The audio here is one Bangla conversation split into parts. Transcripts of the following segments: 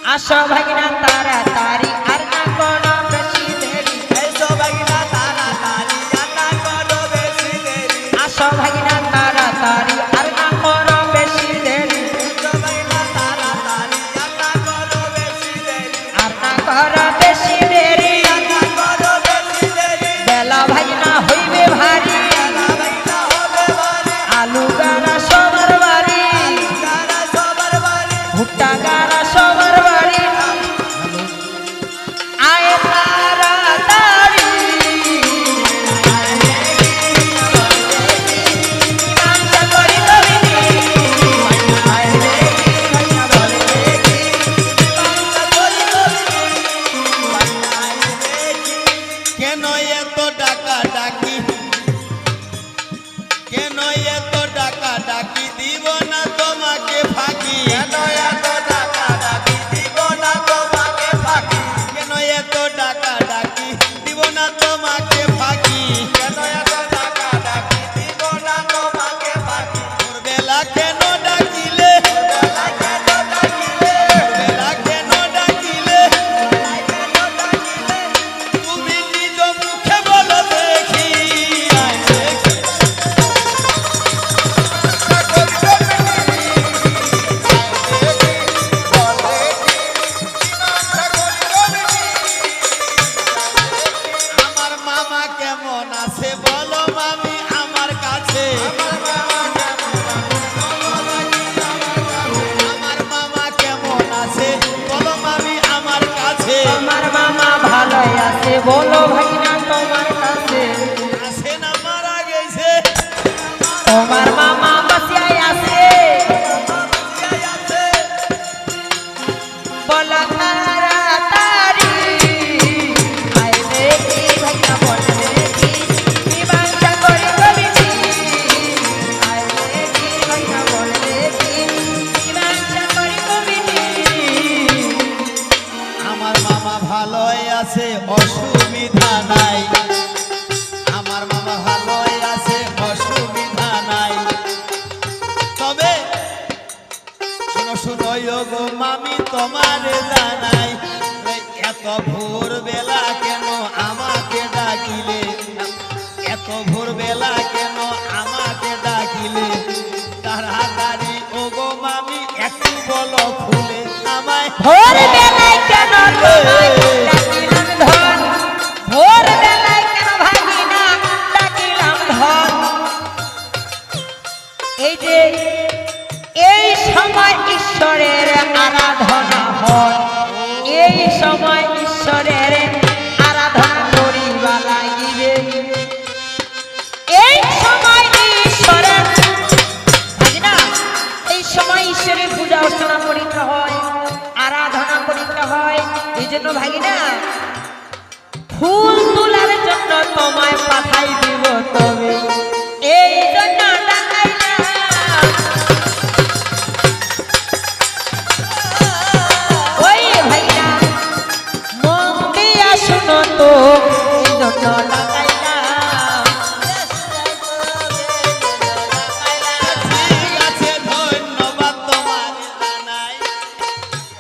আসো ভাগিনা তাড়াতাড়ি আর না করো বেশি দেরি এসো ভাগিনা তাড়াতাড়ি আর না করো বেশি দেরি আসো ভাগিনা তাড়াতাড়ি আর না করো বেশি দেরি এসো ভাগিনা তাড়াতাড়ি আর না করো বেশি দেরি আর না করো বেশি দেরি আর না করো বেশি দেরি বেলা ভাগিনা হইবে ভারী বেলা ভাগিনা হবে ভারী আলু গাড়া সবার বাড়ি গাড়া সবার বাড়ি ভুট্টা গাড়া সবার বাড়ি আয় তাড়াতাড়ি মীমাংসা করি কবিনি আয় রে ভাইয়া বলে দেখি কেন এত ডাকা ডাকি কেন এত ডাকা ডাকি দিব না তোমাকে ফাঁকি কেন এত ডাকা ডাকি দিব না তোমাকে ফাঁকি কেন এত ডাকা ডাকি দিব না তোমাকে ফাঁকি কেন এত ডাকা ডাকি দিব না তোমাকে ফাঁকি ভোরবেলা কেন ডাকিলে ভোরবেলা কেন ডাকিলে ভোরবেলা কেন ডাকিলে তুমি নিজ মুখে বলো দেখি আয় দেখি আমার মামা কেমন আছে বলো মামি আমার কাছে আমার মামা কেমন আছে বলো মামি আমার কাছে আমার মামা ভালো আছে বলো ভাগিনা তোমার কাছে আছে না মারা গেছে তোমার মামা বাসিয়াই আছে বলো তাড়াতাড়ি আয় দেখি ভাইয়া বলে দেখি মীমাংসা করি কবিনি আয় দেখি ভাইয়া বলে দেখি মীমাংসা করি কবিনি আমার মামা ভালোই আছে অসুবিধা নাই আমার মামা ভালোই আছে অসুবিধা নাই তবে শোনো শোনো গো মামি তোমার জানাই এই এত ভোর বেলা কেন আমাকে ডাকিলে এত ভোর বেলা কেন আমাকে ডাকিলে তাড়াতাড়ি ও গো মামি একটু বলো খুলে আমায় ভোর বেলায় কেন তোমায় ডাকিলাম ধন ভোর বেলায় কেন ভাগিনা ডাকিলাম ধন এই যে এই সময় ঈশ্বরের আরাধনা হয় এই সময় ঈশ্বরের আরাধনা করিবা লাগিবে এই সময় ঈশ্বরের ভাগিনা এই সময় ঈশ্বরের পূজা অর্চনা করিতে হয় আরাধনা করিতে হয় এই জন্য ভাগিনা ফুল তোলার জন্য তোমায় পাঠাই দিব তবে এই জন্য ডাকাইলাম ওই ভাগিনা মন দিয়া শুনো তো এই জন্য ডাকাইলাম ঠিক আছে ধন্যবাদ তোমার জানাই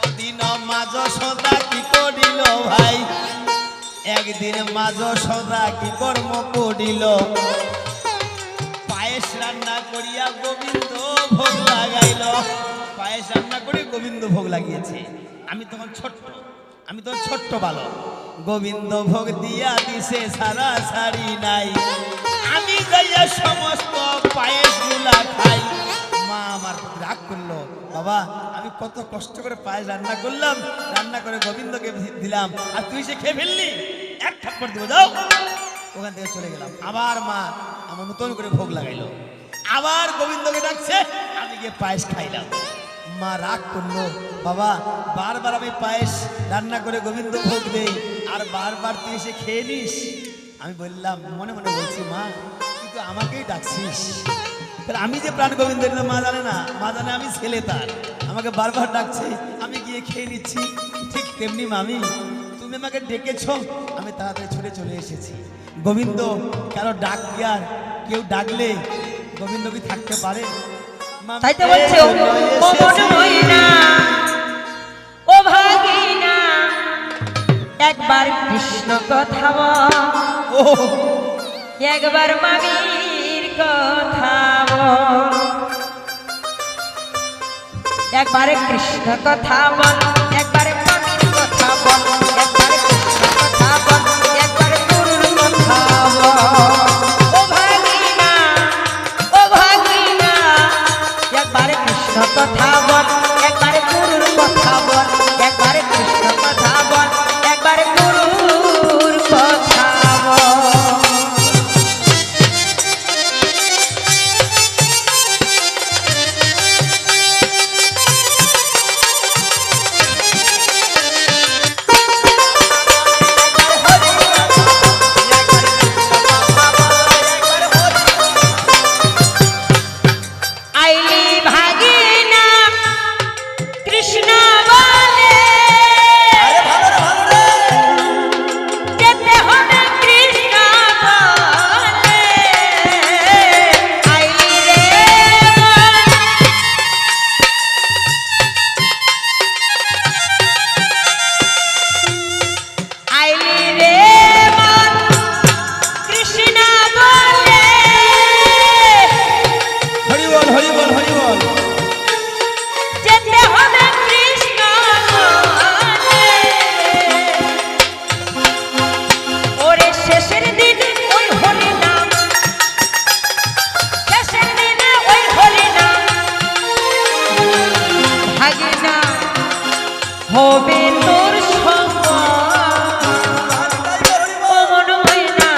ওদিন মাঝ সদা কি করিল ভাই একদিন মাঝ সদা কি কর্ম করিল পায়েস রান্না করিয়া গোবিন্দ ভোগ লাগাইল পায়েস রান্না করে গোবিন্দ ভোগ লাগিয়েছে আমি তখন ছোট্ট বালক গোবিন্দ ভোগ দিয়া দিছে সারা সারি নাই আমি যাইয়া সমস্ত পায়েস গুলা খাই মা আমার প্রতি রাগ করলো বাবা আমি কত কষ্ট করে পায়েস রান্না করলাম রান্না করে গোবিন্দকে দিলাম আর তুই সে খেয়ে ফেললি এক থাপ্পড় দিব যাও ওখান থেকে চলে গেলাম আবার মা আমার নতুন করে ভোগ লাগাইলো আবার গোবিন্দকে ডাকছে আমি গিয়ে পায়েস খাইলাম মা রাগ করলো বাবা বারবার আমি পায়েস রান্না করে গোবিন্দ ভোগ দেই আর বারবার তুই এসে খেয়ে নিস আমি বললাম মনে মনে বলছি মা তুই তো আমাকেই ডাকছিস তাহলে আমি যে প্রাণ গোবিন্দের মা জানে না মা জানে আমি ছেলে তার আমাকে বারবার ডাকছে আমি গিয়ে খেয়ে নিচ্ছি ঠিক তেমনি মামি তুমি আমাকে ডেকেছো আমি তাড়াতাড়ি ছুটে চলে এসেছি গোবিন্দ কারো ডাক আর কেউ ডাকলে গোবিন্দ কি থাকতে পারে তাই তো বলছে ও মন মইনা ও ভাগ কৃষ্ণ কথা বল, ও একবার মামির কথা বল, একবারে কৃষ্ণ কথা বল, একবারে মামির কথা বল, একবারে কৃষ্ণ কথা বল, একবারে গুরুর কথা বল। ও ভাগিনা, ও ভাগিনা, একবারে কৃষ্ণ কথা বল, একবারে গুরুর কথা বল, একবারে কৃষ্ণ কথা বল, একবারে গুরুর কথা বল। আইলি ভাগিনা কৃষ্ণ বলে, যেতে হবে কৃষ্ণ বলে। আইলি রে আইলি রে মন কৃষ্ণ বলে, হরি বল হরি বল হরি বল। যেতে হবে কৃষ্ণ বলে। ওরে শেষের দিনে ওই হরি নাম, শেষের দিনে ওই হরি নাম, ভাগিনা হবে তোর সঙ্গ। ও মন ময়না,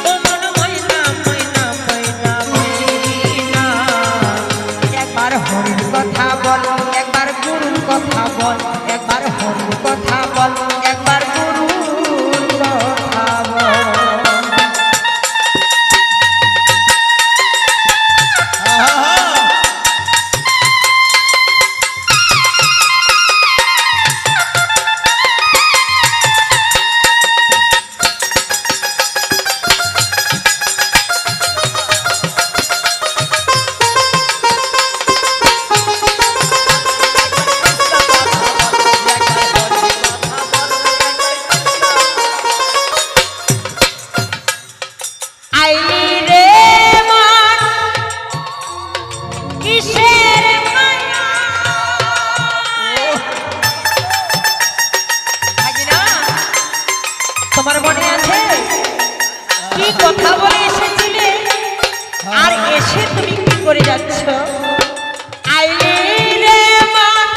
ও মন ময়না, ময়না ময়না ময়না। একবার হরির কথা বল, একবার গুরুর কথা বল, একবার হরির কথা বল, একবার গুরুর কথা বল। আহা! আইলি রে মন কিসের মায়া। ভাগিনা, তোমার মনে আছে কি কথা বলে এসেছিলে, আর এসে তুমি কি করে যাচ্ছ? আইলি রে মন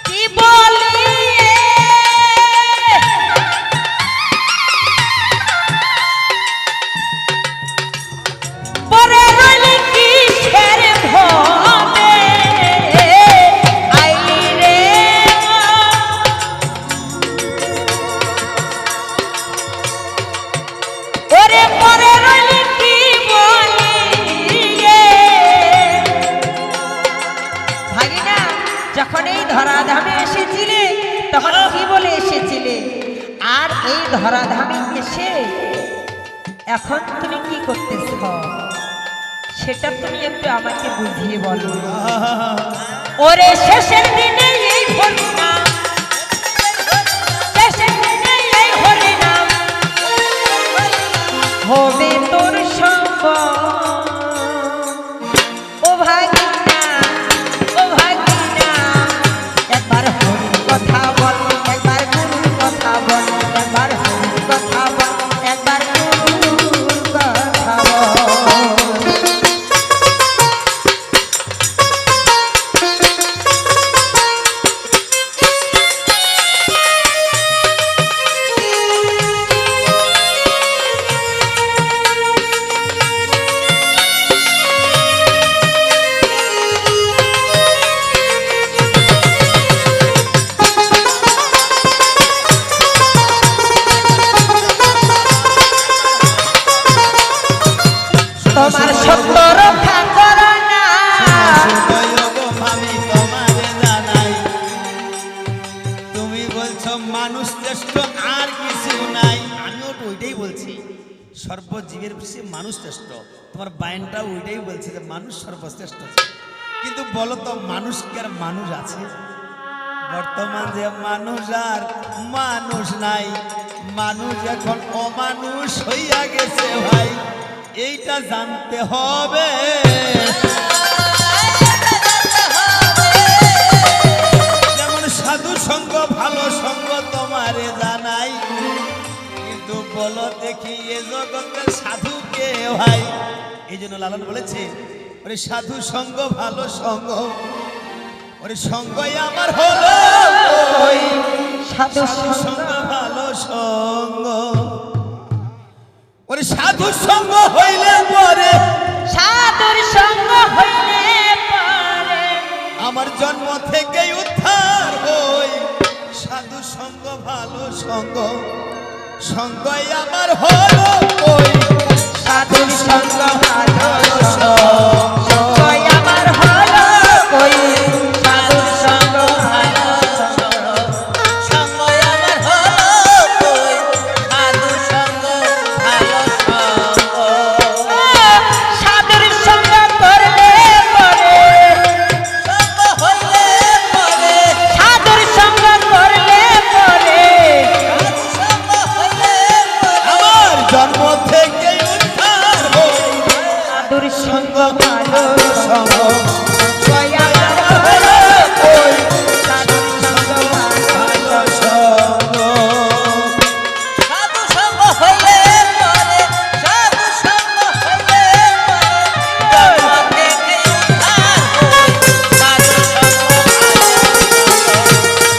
কি বলিয়ে, পরে রইলি কিসের ভবে। আইলি রে ওরে পরে রইলি কি বলিয়ে। ভাগিনা, যখন এই ধরাধামে এসেছিলে তখন কি বলে এসেছিলে, আর এই ধরাধামে এসে এখন তুমি কি করতেছ সেটা তুমি একটু আমাকে বুঝিয়ে বলো। ওরে শেষের দিনে এই হরি নাম, শেষের দিনে এই হরি নাম, হবে তোর সঙ্গ। ও ভাগিনা, ও ভাগিনা, একবার হরির কথা বল, একবার গুরুর কথা বল, একবার হরির কথা বল, একবার গুরুর কথা বল। তোমার সত্য রক্ষা করো না। আমি তোমারে জানাই, তুমি বলছো মানুষ শ্রেষ্ঠ আর কিছু নাই, আমিও তো ওইটাই বলছি, সর্বজীবের সে মানুষ শ্রেষ্ঠ। তোমার বায়নটা ওইটাই বলছে যে মানুষ সর্বশ্রেষ্ঠ। কিন্তু বলো তো মানুষ কি আর মানুষ আছে? বর্তমান যে মানুষ আর মানুষ নাই, মানুষ এখন অমানুষ হইয়া গেছে ভাই, এইটা জানতে হবে। যেমন সাধু সঙ্গ ভালো সঙ্গ তোমারে জানাই, কিন্তু বলো দেখি এ জগতের সাধু কে ভাই? এই জন্য লালন বলেছে, ওরে সাধু সঙ্গ ভালো সঙ্গ, ওরে সঙ্গই আমার হলো কই, সাধু সঙ্গ ভালো সঙ্গ, ওরে সাধু সঙ্গ হইলে পরে, সাধুর সঙ্গ হইলে পরে আমার জন্ম থেকে উদ্ধার হই। সাধু সঙ্গ ভালো সঙ্গ, সঙ্গই আমার হলো কই, সাধুর সঙ্গ ভালো সঙ্গই আমার হলো কই, সাধুর সঙ্গ ভালো সঙ্গই আমার হলো কই, সাধুর সঙ্গ ভালো সঙ্গ। সাধুর সঙ্গ করলে পরে সঙ্গ হইলে পরে, সাধুর সঙ্গ করলে পরে সঙ্গ হইলে আমার জন্ম থেকে উদ্ধার হই। সাধুর সঙ্গ ভালো সঙ্গ সঙ্গই আমার হলো কই, সাধুর সঙ্গ ভালো সঙ্গ সাধু সঙ্গ হইলে পরে, সাধু সঙ্গ হইলে পরে জন্ম থেকে উদ্ধার হই। সাধু সঙ্গ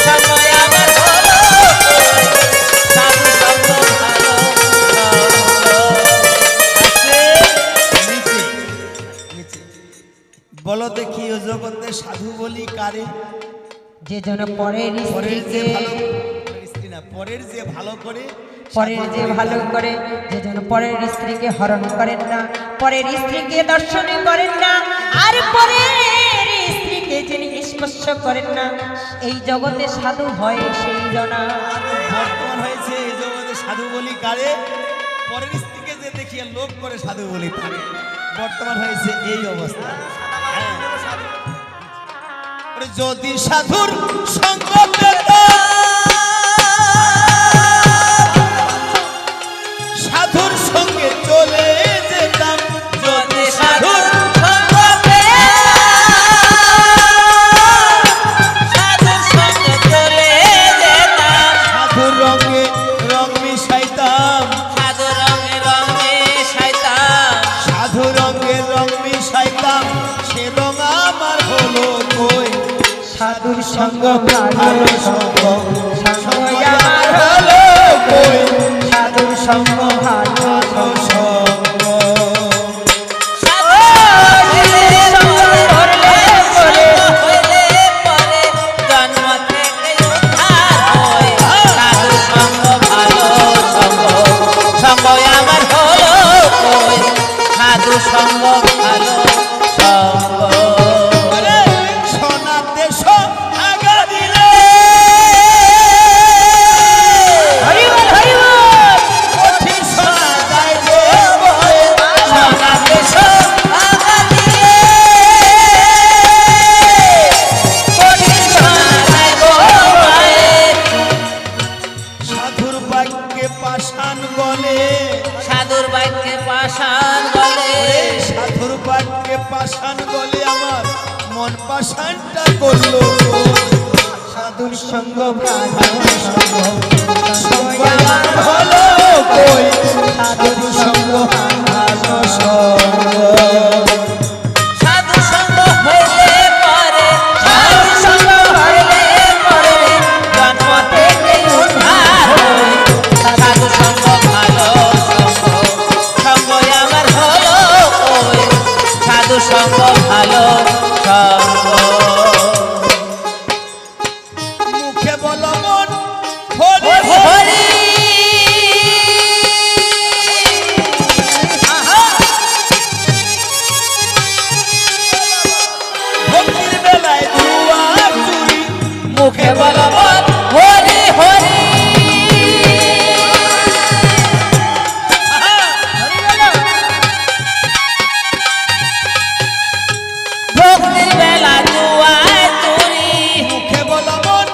সঙ্গই আমার হলো কই, সাধু সঙ্গ ভালো নিচে নিচে বলো দেখি ও জগতে সাধু বলি কারে? যে জন পরের পরের যে স্ত্রীকে ভালো, পরের স্ত্রী না, পরের যে ভালো করে, পরের যে ভালো করে, যে জন পরের স্ত্রীকে হরণ করেন না, পরের স্ত্রীকে দর্শন করেন না, আর পরের স্ত্রীকে যিনি স্পর্শ করেন না, এই জগতে সাধু হয় সেই জনা। বর্তমান হয়েছে এই জগতে সাধু বলি কারে? পরের স্ত্রীকে যে দেখিয়ে লোভ করে সাধু বলি তারে। বর্তমান হয়েছে এই অবস্থা। হ্যাঁ। ওরে যদি সাধুর সঙ্গ পেতাম, সাধুর সঙ্গে চলে যেতাম, যদি সাধুর সঙ্গ সাধুর সঙ্গে চলে যেতাম, সাধুর রঙে রং মিশাইতাম, সাধু রঙে রঙে সাইতাম, সাধু রঙে রং মিশাইতাম, সে রং আমার হলো কই, সাধুর সঙ্গ ভালো সঙ্গ, সঙ্গই আমার হলো কই, সাধুর সঙ্গ ভালো ভালো সঙ্গ। সাধুর সঙ্গ করলে পরে হইলে পরে জন্ম থেকে উদ্ধার হই। সাধুর সঙ্গ ভালো সঙ্গ, সঙ্গই আমার হলো কই, সাধুর সঙ্গ ভালো সঙ্গ। ওরে সোনাতে সোহাগা দিলে, হরি বল হরি বল, কঠিন সোনা যায় গো বয়ে, সোনাতে সোহাগা দিলে, কঠিন সোনায় গো বয়ে, সাধুর বাক্যে পাষাণ গলে, সাধুর বাক্যে পাষাণ গলে, ওরে সাধুর বাক্যে পাষাণ গলে আমার মন পাষাণটা করলো গো। সাধুর সঙ্গ ভালো সঙ্গ, সঙ্গ আমার হলো কই, সাধুর সঙ্গ ভালো সঙ্গ। সাধু সঙ্গ হইলে পরে, সাধু সঙ্গ হইলে পরে জন্ম থেকে উদ্ধার হই। সাধু সঙ্গ ভালো সঙ্গ, সঙ্গই আমার হলো কই, সাধু সঙ্গ ভালো সঙ্গ। মুখে বলো মন হরি হরি ভক্তির বেলায় জুয়া চুরি, মুখে বলো বল হরি হরি, ভক্তির বেলা জুয়া চুরি, মুখে বলো মন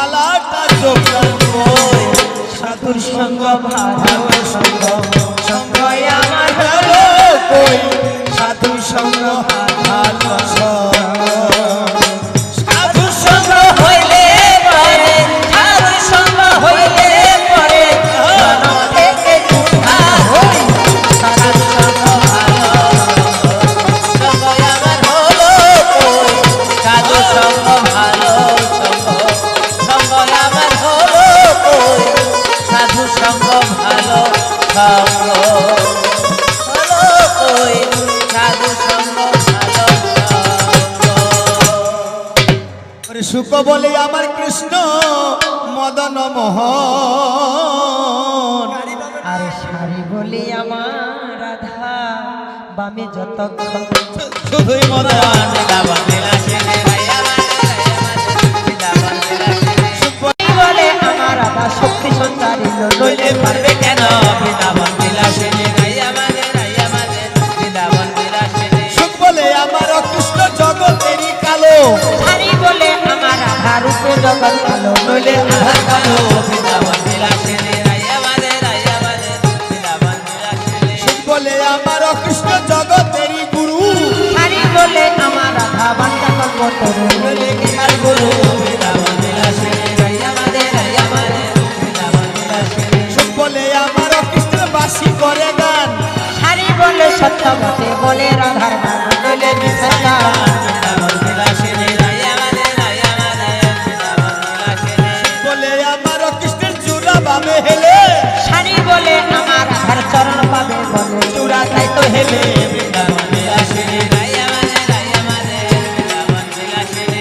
মালাটা চোখার কই সাধুর সঙ্গ ভালো সঙ্গ সঙ্গ আমার ভালো কই সাধুর সঙ্গ ভালো সঙ্গ সাধু সঙ্গ হইলে পরে সাধু সঙ্গ হইলে পরে জনম থেকে উদ্ধার হই সাধু সঙ্গ ভালো সঙ্গ আমার হলো কই সাধু সঙ্গ ভালো সঙ্গ আমার হলো কই সাধু সঙ্গ ভালো সঙ্গ হলো কই সাধু সঙ্গ ভালো সঙ্গ। সুখ বলে আমার কৃষ্ণ মদন মোহন আরে শাড়ি বলি আমার রাধা বামে যতক্ষণ শুধুই মদন শাড়ি বলে আমার রাধা শক্তি সঞ্চারী নইলে পারবে কেন সুখ বলে আমার কৃষ্ণ জগতেরই কালো শাড়ি বলে আমার রাধা রূপে জগৎ কালো নইলে আধার কালো সুখ বলে আমার কৃষ্ণ জগতেরই গুরু শাড়ি বলে আমার রাধা বাঞ্ছা কর্ম তরু নইলে কেনার গুরু সুখ বলে আমার কৃষ্ণ বাসি করে গান শাড়ি বলে সত্য বটে বলে রাধার নাম নইলে মিশার গান বলে আমার কৃষ্ণের চূড়া বামে হেলে শাড়ি বলে আমার রাধার চরণ পাবে বলে চূড়া তাই তো হেলে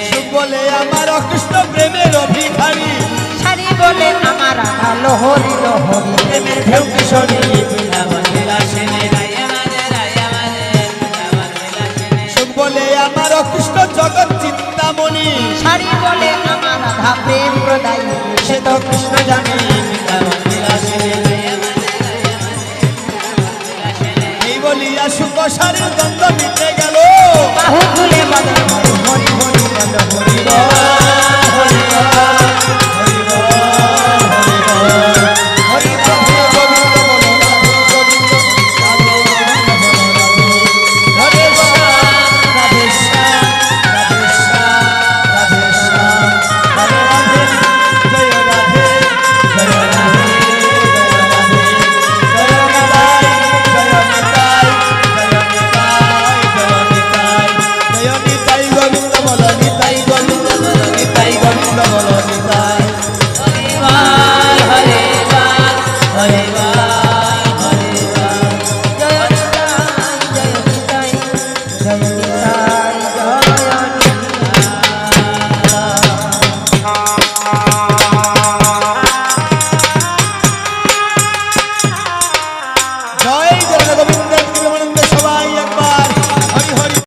সুখ বলে আমার কৃষ্ণ প্রেমের অভিখারী শাড়ি বলে আমার রাধা লোহরি লোহরি প্রেমের ঢেউ কিশোরী সুখ বলে আমার কৃষ্ণ জগৎ চিন্তামণি শাড়ি বলে আমার রাধা প্রেম প্রদায়ী সে তো কৃষ্ণ জানে এই বলিয়া সুখ সারের দ্বন্দ্ব মিটে গেল